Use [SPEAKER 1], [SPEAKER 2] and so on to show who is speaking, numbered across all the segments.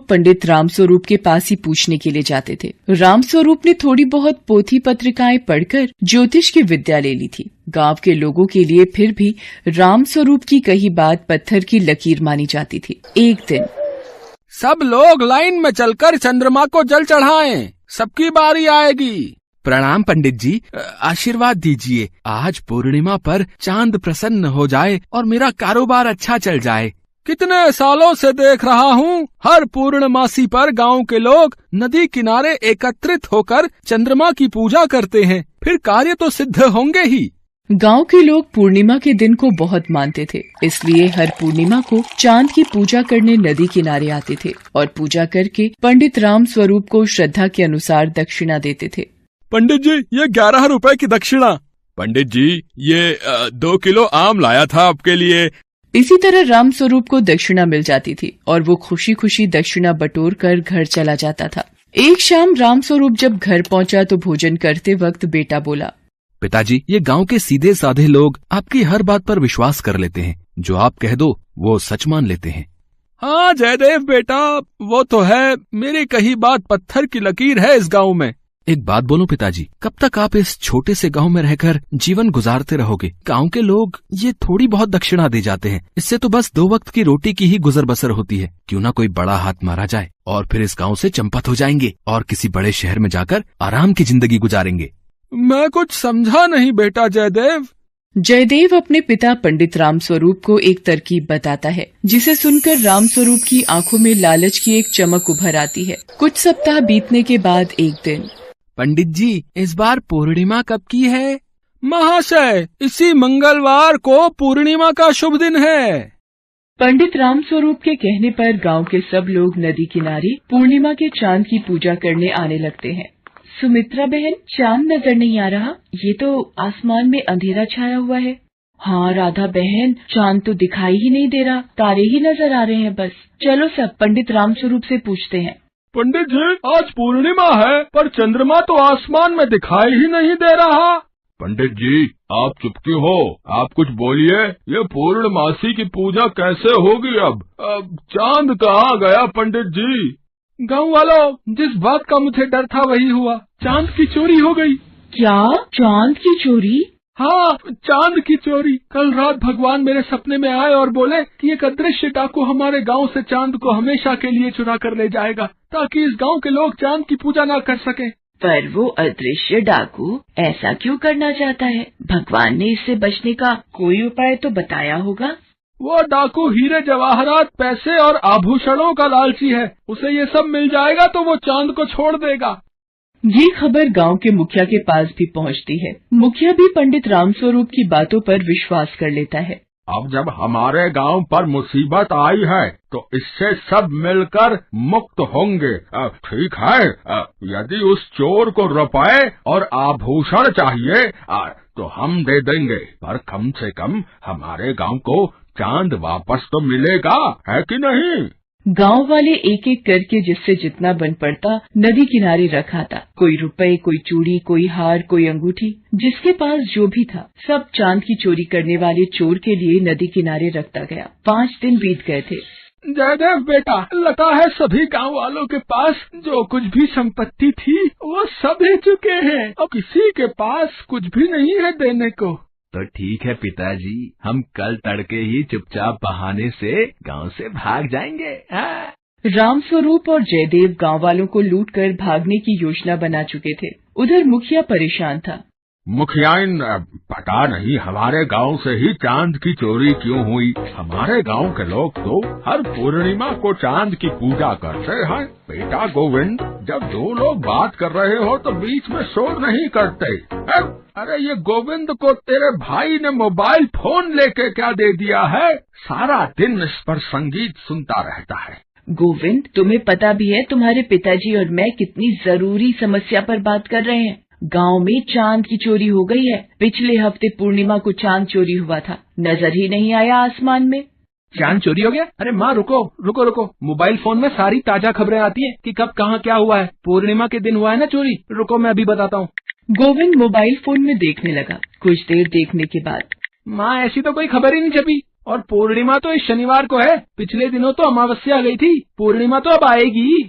[SPEAKER 1] पंडित रामस्वरूप के पास ही पूछने के लिए जाते थे। रामस्वरूप ने थोड़ी बहुत पोथी पत्रिकाएं पढ़कर ज्योतिष की विद्या ले ली थी। गांव के लोगों के लिए फिर भी रामस्वरूप की कही बात पत्थर की लकीर मानी जाती थी। एक दिन
[SPEAKER 2] सब लोग लाइन में चलकर चंद्रमा को जल चढ़ाएं, सबकी बारी आएगी। प्रणाम पंडित जी, आशीर्वाद दीजिए। आज पूर्णिमा पर चांद प्रसन्न हो जाए और मेरा कारोबार अच्छा चल जाए। कितने सालों से देख रहा हूँ, हर पूर्णमासी पर गांव के लोग नदी किनारे एकत्रित होकर चंद्रमा की पूजा करते हैं, फिर कार्य तो सिद्ध होंगे ही।
[SPEAKER 1] गांव के लोग पूर्णिमा के दिन को बहुत मानते थे, इसलिए हर पूर्णिमा को चांद की पूजा करने नदी किनारे आते थे और पूजा करके पंडित रामस्वरूप को श्रद्धा के अनुसार दक्षिणा देते थे।
[SPEAKER 2] पंडित जी, ये 11 रुपए की दक्षिणा। पंडित जी, ये 2 किलो आम लाया था आपके लिए।
[SPEAKER 1] इसी तरह रामस्वरूप को दक्षिणा मिल जाती थी और वो खुशी खुशी दक्षिणा बटोर कर घर चला जाता था। एक शाम रामस्वरूप जब घर पहुंचा तो भोजन करते वक्त बेटा बोला,
[SPEAKER 3] पिताजी, ये गांव के सीधे साधे लोग आपकी हर बात पर विश्वास कर लेते हैं। जो आप कह दो वो सच मान लेते हैं।
[SPEAKER 2] हाँ जयदेव बेटा, वो तो है, मेरी कही बात पत्थर की लकीर है इस गांव में।
[SPEAKER 3] एक बात बोलो पिताजी, कब तक आप इस छोटे से गांव में रहकर जीवन गुजारते रहोगे? गांव के लोग ये थोड़ी बहुत दक्षिणा दे जाते हैं, इससे तो बस 2 वक्त की रोटी की ही गुजर बसर होती है। क्यों ना कोई बड़ा हाथ मारा जाए और फिर इस गांव से चंपत हो जाएंगे और किसी बड़े शहर में जाकर आराम की जिंदगी गुजारेंगे।
[SPEAKER 2] मैं कुछ समझा नहीं बेटा जयदेव।
[SPEAKER 1] जयदेव अपने पिता पंडित रामस्वरूप को एक तरकीब बताता है, जिसे सुनकर रामस्वरूप की आंखों में लालच की एक चमक उभर आती है। कुछ सप्ताह बीतने के बाद एक दिन,
[SPEAKER 2] पंडित जी, इस बार पूर्णिमा कब की है? महाशय, इसी मंगलवार को पूर्णिमा का शुभ दिन है।
[SPEAKER 1] पंडित रामस्वरूप के कहने पर गांव के सब लोग नदी किनारे पूर्णिमा के चांद की पूजा करने आने लगते हैं। सुमित्रा बहन, चांद नजर नहीं आ रहा, ये तो आसमान में अंधेरा छाया हुआ है। हाँ राधा बहन, चांद तो दिखाई ही नहीं दे रहा, तारे ही नजर आ रहे हैं बस। चलो सब पंडित रामस्वरूप से पूछते हैं।
[SPEAKER 2] पंडित जी, आज पूर्णिमा है पर चंद्रमा तो आसमान में दिखाई ही नहीं दे रहा।
[SPEAKER 4] पंडित जी, आप चुप क्यों हो? आप कुछ बोलिए। ये पूर्णमासी की पूजा कैसे होगी अब चांद कहाँ गया पंडित जी?
[SPEAKER 2] गाँव वालों, जिस बात का मुझे डर था वही हुआ, चांद की चोरी हो गई।
[SPEAKER 1] क्या? चांद की चोरी?
[SPEAKER 2] हाँ, चांद की चोरी। कल रात भगवान मेरे सपने में आए और बोले कि एक अदृश्य डाकू हमारे गांव से चांद को हमेशा के लिए चुरा कर ले जाएगा, ताकि इस गांव के लोग चांद की पूजा ना कर सके।
[SPEAKER 1] पर वो अदृश्य डाकू ऐसा क्यों करना चाहता है? भगवान ने इससे बचने का कोई उपाय तो बताया होगा।
[SPEAKER 2] वो डाकू हीरे जवाहरात, पैसे और आभूषणों का लालची है। उसे ये सब मिल जाएगा तो वो चांद को छोड़ देगा।
[SPEAKER 1] ये खबर गांव के मुखिया के पास भी पहुंचती है। मुखिया भी पंडित रामस्वरूप की बातों पर विश्वास कर लेता है।
[SPEAKER 4] अब जब हमारे गांव पर मुसीबत आई है तो इससे सब मिलकर मुक्त होंगे। ठीक है, यदि उस चोर को रुपए और आभूषण चाहिए तो हम दे देंगे, पर कम से कम हमारे गांव को चांद वापस तो मिलेगा, है कि नहीं?
[SPEAKER 1] गांव वाले एक एक करके जिससे जितना बन पड़ता नदी किनारे रखा था। कोई रुपए, कोई चूड़ी, कोई हार, कोई अंगूठी, जिसके पास जो भी था सब चांद की चोरी करने वाले चोर के लिए नदी किनारे रखता गया। 5 दिन बीत गए थे।
[SPEAKER 2] जयदेव बेटा, लगता है सभी गांव वालों के पास जो कुछ भी संपत्ति थी वो सब दे चुके हैं। अब किसी के पास कुछ भी नहीं है देने को।
[SPEAKER 3] तो ठीक है पिताजी, हम कल तड़के ही चुपचाप बहाने से गांव से भाग जाएंगे।
[SPEAKER 1] रामस्वरूप और जयदेव गांव वालों को लूटकर भागने की योजना बना चुके थे। उधर मुखिया परेशान था।
[SPEAKER 4] मुखियाइन, पता नहीं हमारे गांव से ही चांद की चोरी क्यों हुई। हमारे गांव के लोग तो हर पूर्णिमा को चांद की पूजा करते हैं। बेटा गोविंद, जब 2 लोग बात कर रहे हो तो बीच में शोर नहीं करते। अरे ये गोविंद को तेरे भाई ने मोबाइल फोन लेके क्या दे दिया है? सारा दिन इस पर संगीत सुनता रहता है।
[SPEAKER 1] गोविंद, तुम्हें पता भी है तुम्हारे पिताजी और मैं कितनी जरूरी समस्या पर बात कर रहे हैं। गांव में चांद की चोरी हो गई है। पिछले हफ्ते पूर्णिमा को चांद चोरी हुआ था, नजर ही नहीं आया आसमान में।
[SPEAKER 2] चांद चोरी हो गया? अरे माँ, रुको, मोबाइल फोन में सारी ताजा खबरें आती हैं कि कब कहाँ क्या हुआ है। पूर्णिमा के दिन हुआ है ना चोरी। रुको, मैं अभी बताता हूँ।
[SPEAKER 1] गोविंद मोबाइल फोन में देखने लगा। कुछ देर देखने के बाद,
[SPEAKER 2] माँ, ऐसी तो कोई खबर ही नहीं छपी। और पूर्णिमा तो इस शनिवार को है। पिछले दिनों तो अमावस्या गई थी, पूर्णिमा तो अब आएगी।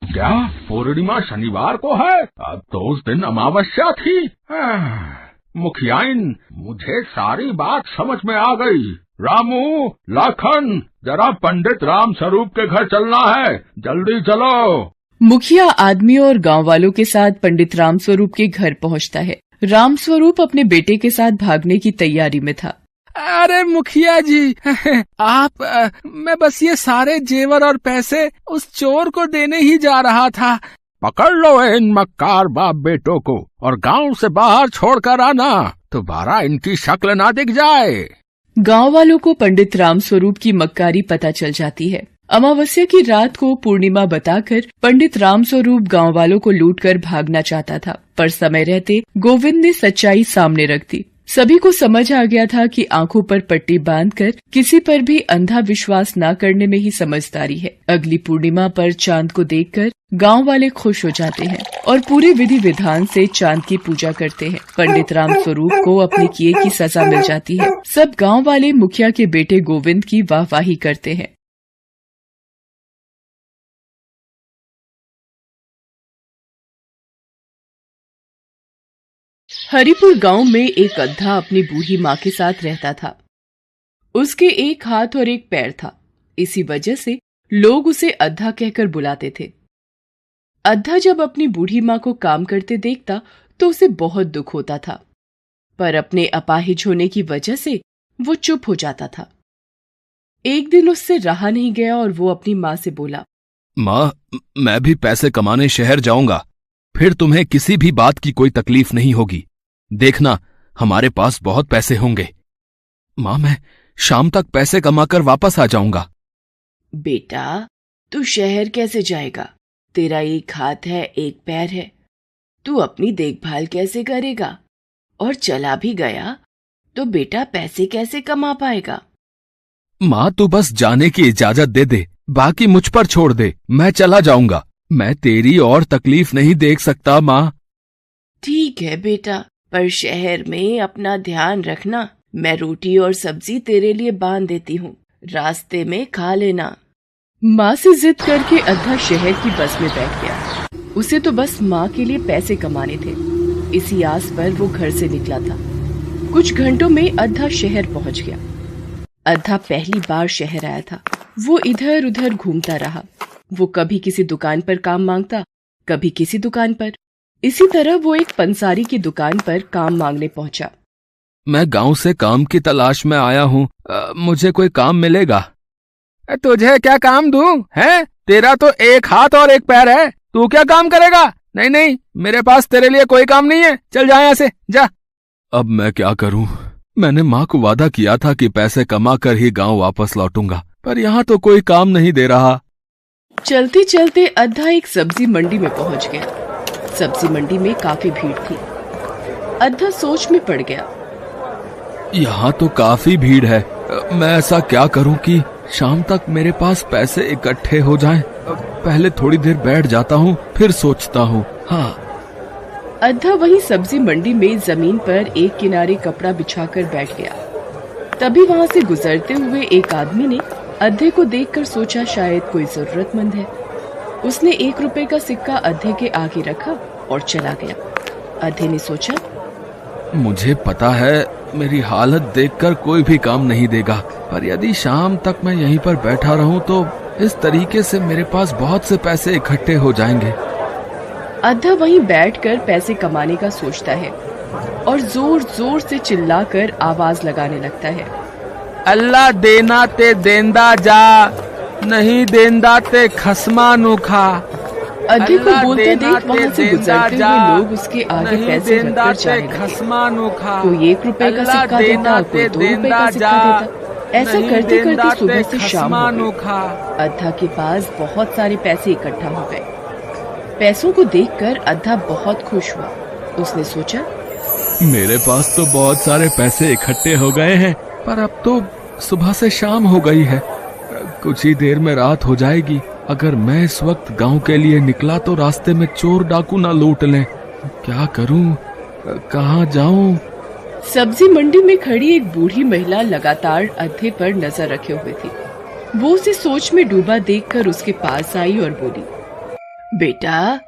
[SPEAKER 4] क्या पूर्णिमा शनिवार को है? अब तो उस दिन अमावस्या थी। मुखियाइन, मुझे सारी बात समझ में आ गई। रामू, लाखन, जरा पंडित राम स्वरूप के घर चलना है, जल्दी चलो।
[SPEAKER 1] मुखिया आदमी और गांव वालों के साथ पंडित राम स्वरूप के घर पहुंचता है। राम स्वरूप अपने बेटे के साथ भागने की तैयारी में था।
[SPEAKER 2] अरे मुखिया जी, मैं बस ये सारे जेवर और पैसे उस चोर को देने ही जा रहा था।
[SPEAKER 4] पकड़ लो इन मक्कार बाप बेटों को और गांव से बाहर छोड़कर आना, दोबारा इनकी शक्ल ना दिख जाए।
[SPEAKER 1] गांव वालों को पंडित राम स्वरूप की मक्कारी पता चल जाती है। अमावस्या की रात को पूर्णिमा बताकर पंडित राम स्वरूप गांव वालों को लूटकर भागना चाहता था, पर समय रहते गोविंद ने सच्चाई सामने रख दी। सभी को समझ आ गया था कि आंखों पर पट्टी बांधकर किसी पर भी अंधा विश्वास न करने में ही समझदारी है। अगली पूर्णिमा पर चांद को देखकर गांव वाले खुश हो जाते हैं और पूरे विधि विधान से चांद की पूजा करते हैं। पंडित राम स्वरूप को अपने किए की सजा मिल जाती है। सब गांव वाले मुखिया के बेटे गोविंद की वाहवाही करते हैं। हरिपुर गांव में एक गधा अपनी बूढ़ी माँ के साथ रहता था। उसके एक हाथ और एक पैर था, इसी वजह से लोग उसे अद्धा कहकर बुलाते थे। अद्धा जब अपनी बूढ़ी माँ को काम करते देखता तो उसे बहुत दुख होता था, पर अपने अपाहिज होने की वजह से वो चुप हो जाता था। एक दिन उससे रहा नहीं गया और वो अपनी माँ से बोला,
[SPEAKER 3] माँ, मैं भी पैसे कमाने शहर जाऊंगा, फिर तुम्हें किसी भी बात की कोई तकलीफ नहीं होगी। देखना, हमारे पास बहुत पैसे होंगे। माँ, मैं शाम तक पैसे कमाकर वापस आ जाऊंगा।
[SPEAKER 1] बेटा, तू शहर कैसे जाएगा? तेरा एक हाथ है, एक पैर है, तू अपनी देखभाल कैसे करेगा? और चला भी गया तो बेटा पैसे कैसे कमा पाएगा?
[SPEAKER 3] माँ, तू बस जाने की इजाजत दे दे, बाकी मुझ पर छोड़ दे, मैं चला जाऊंगा। मैं तेरी और तकलीफ नहीं देख सकता माँ।
[SPEAKER 1] ठीक है बेटा, पर शहर में अपना ध्यान रखना। मैं रोटी और सब्जी तेरे लिए बांध देती हूँ, रास्ते में खा लेना। माँ से जिद करके अद्धा शहर की बस में बैठ गया। उसे तो बस माँ के लिए पैसे कमाने थे, इसी आस पर वो घर से निकला था। कुछ घंटों में अद्धा शहर पहुँच गया। अद्धा पहली बार शहर आया था। वो इधर उधर घूमता रहा। वो कभी किसी दुकान पर काम मांगता, कभी किसी दुकान पर। इसी तरह वो एक पंसारी की दुकान पर काम मांगने पहुंचा।
[SPEAKER 3] मैं गांव से काम की तलाश में आया हूँ, मुझे कोई काम मिलेगा?
[SPEAKER 2] तुझे क्या काम दूं? है, तेरा तो एक हाथ और एक पैर है, तू क्या काम करेगा? नहीं नहीं, मेरे पास तेरे लिए कोई काम नहीं है, चल जा यहाँ से, जा।
[SPEAKER 3] अब मैं क्या करूं? मैंने माँ को वादा किया था कि पैसे कमा कर ही गांव वापस लौटूंगा, पर यहाँ तो कोई काम नहीं दे रहा।
[SPEAKER 1] चलते चलते अद्धा एक सब्जी मंडी में पहुंच गया। सब्जी मंडी में काफी भीड़ थी। अद्धा सोच में पड़ गया।
[SPEAKER 3] यहाँ तो काफी भीड़ है, मैं ऐसा क्या करूं कि शाम तक मेरे पास पैसे इकट्ठे हो जाएं? पहले थोड़ी देर बैठ जाता हूँ, फिर सोचता हूँ। हाँ।
[SPEAKER 1] अद्धा वही सब्जी मंडी में जमीन पर एक किनारे कपड़ा बिछाकर बैठ गया। तभी वहाँ से गुजरते हुए एक आदमी ने अद्धे को देखकर सोचा शायद कोई जरूरतमंद है। उसने 1 रुपए का सिक्का अद्धे के आगे रखा और चला गया। अद्धे ने सोचा,
[SPEAKER 3] मुझे पता है मेरी हालत देखकर कोई भी काम नहीं देगा, पर यदि शाम तक मैं यहीं पर बैठा रहूं तो इस तरीके से मेरे पास बहुत से पैसे इकट्ठे हो जाएंगे।
[SPEAKER 1] अद्धा वहीं बैठकर पैसे कमाने का सोचता है और जोर जोर से चिल्लाकर आवाज लगाने लगता है,
[SPEAKER 2] अल्लाह देना ते देंदा जा, नहीं देंदा ते खसमा नोखा।
[SPEAKER 1] अद्धे को बोलते देख वहाँ से गुजरते हुए लोग उसके आगे पैसे रखकर जाने लगे। कोई 1 रुपए का सिक्का देता, कोई 2 रुपए का सिक्का देता। ऐसा करते करते सुबह से शाम हो गई। अद्धा के पास बहुत सारे पैसे इकट्ठा हो गए। पैसों को देखकर अद्धा बहुत खुश हुआ। उसने सोचा,
[SPEAKER 3] मेरे पास तो बहुत सारे पैसे इकट्ठे हो गए हैं, पर अब तो सुबह से शाम हो गई है, कुछ ही देर में रात हो जाएगी। अगर मैं इस वक्त गांव के लिए निकला तो रास्ते में चोर डाकू ना लूट लें। क्या करूं, कहाँ जाऊं?
[SPEAKER 1] सब्जी मंडी में खड़ी एक बूढ़ी महिला लगातार अद्धे पर नजर रखे हुए थी। वो उसे सोच में डूबा देखकर उसके पास आई और बोली, बेटा,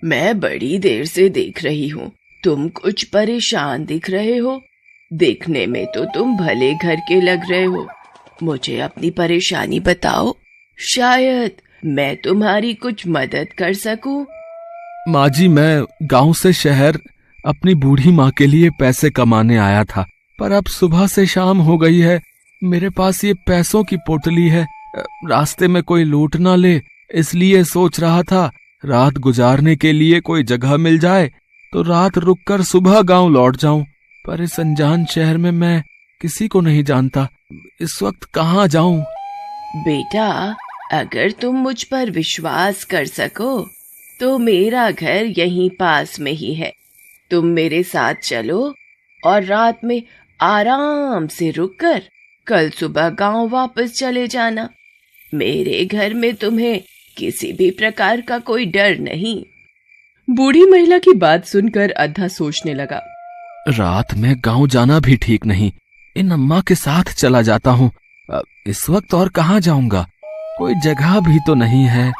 [SPEAKER 1] मैं बड़ी देर से देख रही हूँ, तुम कुछ परेशान दिख रहे हो। देखने में तो तुम भले घर के लग रहे हो। मुझे अपनी परेशानी बताओ, शायद मैं तुम्हारी कुछ मदद कर सकूं।
[SPEAKER 3] माँ जी, मैं गांव से शहर अपनी बूढ़ी माँ के लिए पैसे कमाने आया था, पर अब सुबह से शाम हो गई है। मेरे पास ये पैसों की पोटली है। रास्ते में कोई लूट ना ले, इसलिए सोच रहा था रात गुजारने के लिए कोई जगह मिल जाए तो रात रुककर सुबह गांव लौट जाऊं। पर इस अनजान शहर में मैं किसी को नहीं जानता, इस वक्त कहाँ जाऊं?
[SPEAKER 1] बेटा, अगर तुम मुझ पर विश्वास कर सको तो मेरा घर यहीं पास में ही है। तुम मेरे साथ चलो और रात में आराम से रुककर कल सुबह गांव वापस चले जाना। मेरे घर में तुम्हें किसी भी प्रकार का कोई डर नहीं। बूढ़ी महिला की बात सुनकर अद्धा सोचने लगा।
[SPEAKER 3] रात में गांव जाना भी ठीक नहीं, इन अम्मा के साथ चला जाता हूँ। इस वक्त और कहाँ जाऊंगा? कोई जगह भी तो नहीं है।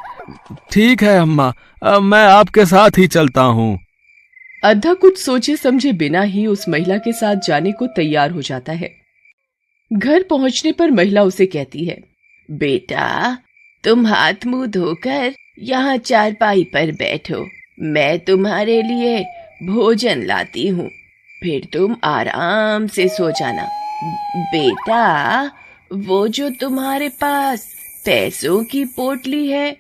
[SPEAKER 3] ठीक है अम्मा, मैं आपके साथ ही चलता हूँ।
[SPEAKER 1] अद्धा कुछ सोचे समझे बिना ही उस महिला के साथ जाने को तैयार हो जाता है। घर पहुंचने पर महिला उसे कहती है, बेटा, तुम हाथ मुंह धोकर यहाँ चारपाई पर बैठो, मैं तुम्हारे लिए भोजन लाती हूँ, फिर तुम आराम से सो जाना। बेटा, वो जो तुम्हारे पास पैसों की पोटली है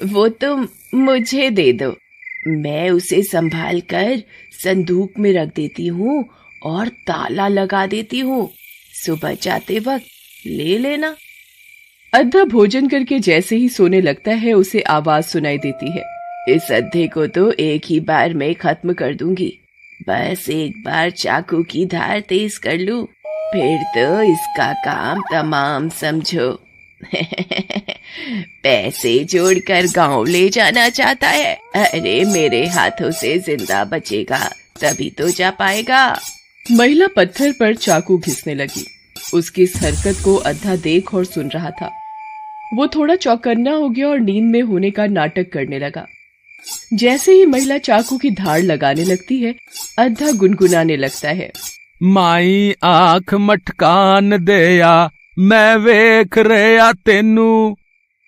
[SPEAKER 1] वो तुम मुझे दे दो, मैं उसे संभाल कर संदूक में रख देती हूँ और ताला लगा देती हूँ। सुबह जाते वक्त ले लेना। अद्धा भोजन करके जैसे ही सोने लगता है उसे आवाज सुनाई देती है, इस अद्धे को तो एक ही बार में खत्म कर दूंगी। बस एक बार चाकू की धार तेज कर लूं, फिर तो इसका काम तमाम समझो। पैसे जोड़कर गांव ले जाना चाहता है? अरे मेरे हाथों से जिंदा बचेगा तभी तो जा पाएगा। महिला पत्थर पर चाकू घिसने लगी। उसकी इस हरकत को अद्धा देख और सुन रहा था। वो थोड़ा चौकन्ना हो गया और नींद में होने का नाटक करने लगा। जैसे ही महिला चाकू की धार लगाने लगती है, अद्धा गुनगुनाने लगता है,
[SPEAKER 3] माई आंख मटकान देया, मैं वेख रहा तेनू,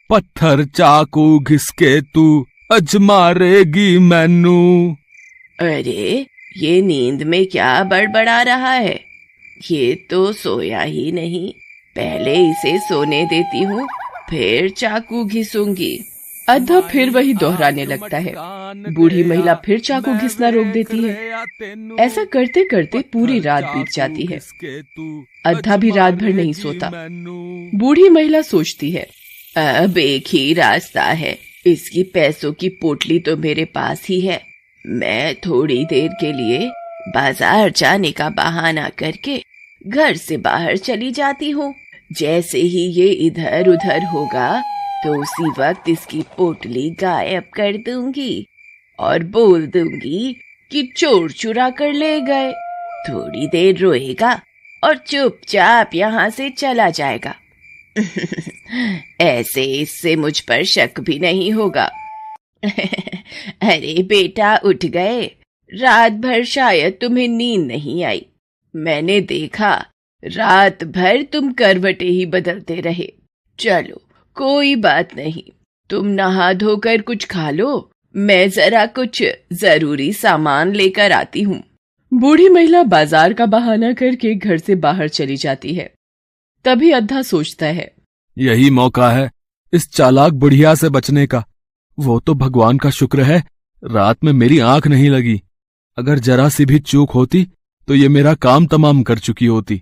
[SPEAKER 3] पत्थर चाकू घिसके तू अजमारेगी मैनू।
[SPEAKER 1] अरे ये नींद में क्या बड़बड़ा रहा है? ये तो सोया ही नहीं। पहले इसे सोने देती हूँ, फिर चाकू घिसूंगी। अद्धा फिर वही दोहराने लगता है। बूढ़ी महिला फिर चाकू घिसना रोक देती है। ऐसा करते करते पूरी रात बीत जाती है। अद्धा भी रात भर नहीं सोता। बूढ़ी महिला सोचती है, अब एक ही रास्ता है, इसकी पैसों की पोटली तो मेरे पास ही है। मैं थोड़ी देर के लिए बाजार जाने का बहाना करके घर से बाहर चली जाती हूँ। जैसे ही ये इधर उधर होगा तो उसी वक्त इसकी पोटली गायब कर दूंगी और बोल दूंगी कि चोर चुरा कर ले गए। थोड़ी देर रोएगा और चुपचाप यहाँ से चला जाएगा। ऐसे इससे मुझ पर शक भी नहीं होगा। अरे बेटा, उठ गए? रात भर शायद तुम्हें नींद नहीं आई। मैंने देखा रात भर तुम करवटें ही बदलते रहे। चलो कोई बात नहीं, तुम नहा धोकर कुछ खा लो, मैं जरा कुछ जरूरी सामान लेकर आती हूँ। बूढ़ी महिला बाजार का बहाना करके घर से बाहर चली जाती है। तभी अद्धा सोचता है,
[SPEAKER 3] यही मौका है इस चालाक बुढ़िया से बचने का। वो तो भगवान का शुक्र है रात में मेरी आंख नहीं लगी। अगर जरा सी भी चूक होती तो ये मेरा काम तमाम कर चुकी होती।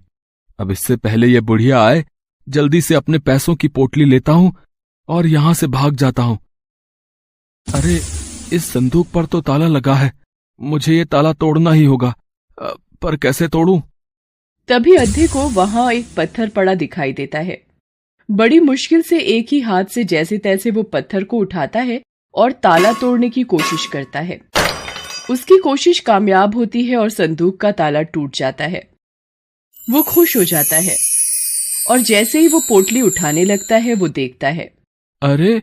[SPEAKER 3] अब इससे पहले ये बुढ़िया आए, जल्दी से अपने पैसों की पोटली लेता हूं और यहां से भाग जाता हूं। अरे इस संदूक पर तो ताला लगा है, मुझे ये ताला तोड़ना ही होगा, पर कैसे तोड़ूं?
[SPEAKER 1] तभी अद्धे को वहां एक पत्थर पड़ा दिखाई देता है। बड़ी मुश्किल से एक ही हाथ से जैसे तैसे वो पत्थर को उठाता है और ताला तोड़ने की कोशिश करता है। उसकी कोशिश कामयाब होती है और संदूक का ताला टूट जाता है। वो खुश हो जाता है और जैसे ही वो पोटली उठाने लगता है वो देखता है,
[SPEAKER 3] अरे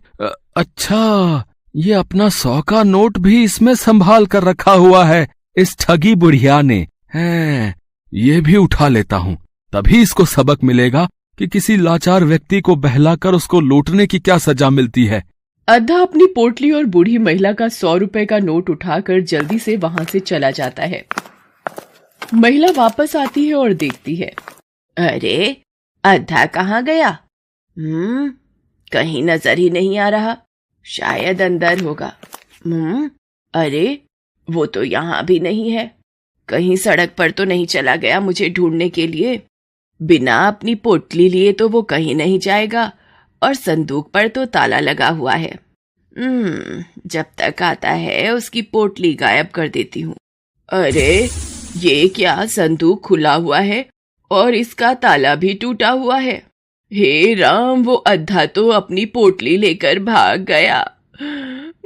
[SPEAKER 3] अच्छा, ये अपना 100 का नोट भी इसमें संभाल कर रखा हुआ है इस ठगी बुढ़िया ने। है, ये भी उठा लेता हूँ, तभी इसको सबक मिलेगा कि किसी लाचार व्यक्ति को बहलाकर उसको लूटने की क्या सजा मिलती है।
[SPEAKER 1] अद्धा अपनी पोटली और बूढ़ी महिला का 100 रुपए का नोट उठाकर जल्दी से वहां से चला जाता है। महिला वापस आती है और देखती है, अरे अद्धा कहाँ गया? कहीं नजर ही नहीं आ रहा, शायद अंदर होगा। अरे वो तो यहाँ भी नहीं है, कहीं सड़क पर तो नहीं चला गया मुझे ढूंढने के लिए? बिना अपनी पोटली लिए तो वो कहीं नहीं जाएगा और संदूक पर तो ताला लगा हुआ है। जब तक आता है उसकी पोटली गायब कर देती हूँ। अरे ये क्या, संदूक खुला हुआ है और इसका ताला भी टूटा हुआ है। हे राम, वो अद्धा तो अपनी पोटली लेकर भाग गया।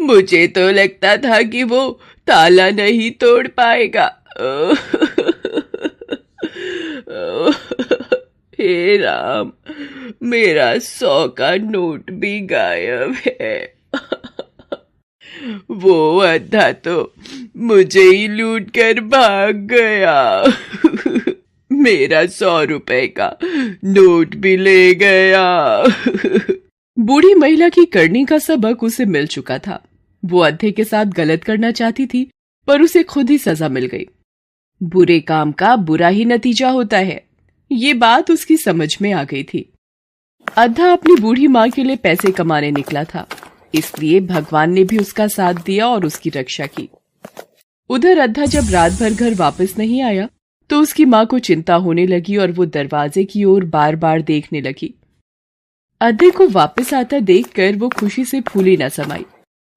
[SPEAKER 1] मुझे तो लगता था कि वो ताला नहीं तोड़ पाएगा। हे राम, मेरा 100 का नोट भी गायब है। वो अद्धा तो मुझे ही लूट कर भाग गया। मेरा 100 रुपए का नोट भी ले गया। बूढ़ी महिला की करनी का सबक उसे मिल चुका था। वो अद्धे के साथ गलत करना चाहती थी, पर उसे खुद ही सजा मिल गई। बुरे काम का बुरा ही नतीजा होता है, ये बात उसकी समझ में आ गई थी। अद्धा अपनी बूढ़ी माँ के लिए पैसे कमाने निकला था, इसलिए भगवान ने भी उसका साथ दिया और उसकी रक्षा की। उधर अद्धा जब रात भर घर वापस नहीं आया तो उसकी माँ को चिंता होने लगी और वो दरवाजे की ओर बार बार देखने लगी। अद्धे को वापस आता देखकर वो खुशी से फूली न समाई।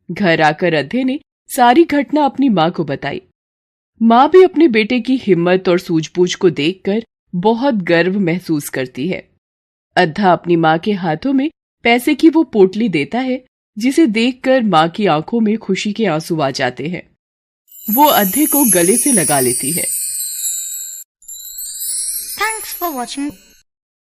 [SPEAKER 1] घर आकर अद्धे ने सारी घटना अपनी माँ को बताई। माँ भी अपने बेटे की हिम्मत और सूझबूझ को देखकर बहुत गर्व महसूस करती है। अद्धा अपनी माँ के हाथों में पैसे की वो पोटली देता है, जिसे देखकर माँ की आंखों में खुशी के आंसू आ जाते हैं। वो अद्धे को गले से लगा लेती है।
[SPEAKER 5] Thanks for watching.